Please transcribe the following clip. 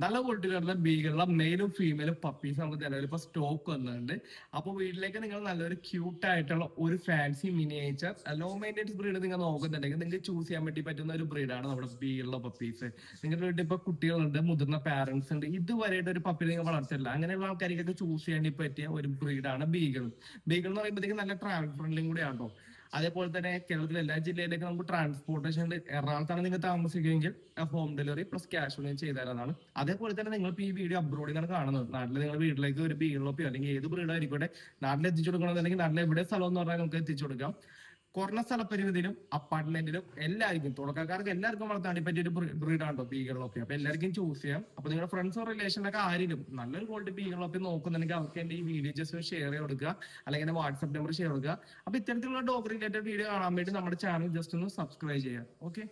നല്ല ക്വാളിറ്റിയിലുള്ള ബീഗുള്ള മെയിലും ഫീമെയിലും പപ്പീസ് നമുക്ക് നിലവിൽ ഇപ്പൊ സ്റ്റോക്ക് വന്നിട്ടുണ്ട്. അപ്പൊ വീട്ടിലേക്ക് നിങ്ങൾ നല്ലൊരു ക്യൂട്ട് ആയിട്ടുള്ള ഒരു fancy miniature low maintenance breed നിങ്ങൾ നോക്കുന്നുണ്ടെങ്കിൽ നിങ്ങൾക്ക് ചൂസ് ചെയ്യാൻ വേണ്ടി പറ്റുന്ന ഒരു ബ്രീഡാണ് നമ്മുടെ ബീഗുള്ള പപ്പീസ്. നിങ്ങളുടെ വീട്ടിൽ ഇപ്പൊ കുട്ടികളുണ്ട്, മുതിർന്ന പാരന്റ്സ് ഉണ്ട്, ഇതുവരെയായിട്ട് ഒരു പപ്പി നിങ്ങൾ വളർത്തില്ല, അങ്ങനെയുള്ള ആൾക്കാർക്കൊക്കെ ചൂസ് ചെയ്യാൻ പറ്റിയ ഒരു ബ്രീഡാണ് ബീഗിൾ. ബീഗിൾ എന്ന് പറയുമ്പോഴത്തേക്കും നല്ല ട്രാവൽ ഫ്രണ്ട്ലിയും കൂടിയാണോ. അതേപോലെ തന്നെ കേരളത്തിലെ എല്ലാ ജില്ലയിലേക്കും നമുക്ക് ട്രാൻസ്പോർട്ടേഷൻ ഉണ്ട്. എറണാകുളത്താണ് നിങ്ങൾ താമസിക്കുമെങ്കിൽ home delivery plus cash on ചെയ്തു തരാനാണ്. അതേപോലെ തന്നെ നിങ്ങൾ ഈ വീഡിയോ അബ്രോഡിൽ നിന്നാണ് കാണുന്നത്, നാട്ടിൽ നിങ്ങൾ വീട്ടിലേക്ക് ഒരു ബീഗിളോപ്പിയോ അല്ലെങ്കിൽ ഏത് ബ്രീഡ് ആയിരിക്കട്ടെ നാട്ടിൽ എത്തിച്ചു കൊടുക്കണമെന്നുണ്ടെങ്കിൽ നാട്ടിൽ എവിടെ സ്ഥലം എന്ന് പറഞ്ഞാൽ നമുക്ക് എത്തിച്ചു കൊടുക്കാം. കുറഞ്ഞ സ്ഥലപരിമിതിയിലും അപ്പാർട്ട്മെന്റിലും എല്ലാവർക്കും, തുടക്കക്കാർക്ക് എല്ലാവർക്കും വളർത്താൻ പറ്റിയ ഒരു ബ്രീഡാണോ ബീഗിളോപ്പി. അപ്പൊ എല്ലാവർക്കും ചൂസ് ചെയ്യാം. അപ്പൊ നിങ്ങളുടെ ഫ്രണ്ട്സോ റിലേഷനൊക്കെ ആരെങ്കിലും നല്ലൊരു ക്വാളിറ്റി ബീഗിളോപ്പി നോക്കുന്നുണ്ടെങ്കിൽ അവർക്ക് എന്റെ ഈ വീഡിയോ ജസ്റ്റ് ഷെയർ ചെയ്ത് കൊടുക്കുക, അല്ലെങ്കിൽ വാട്സ്ആപ്പ് നമ്പർ ഷെയർ കൊടുക്കുക. അപ്പൊ ഇത്തരത്തിലുള്ള ഡോഗ് റിലേറ്റഡ് വീഡിയോ കാണാൻ വേണ്ടി നമ്മുടെ ചാനൽ ജസ്റ്റ് ഒന്ന് സബ്സ്ക്രൈബ് ചെയ്യാം. ഓക്കെ.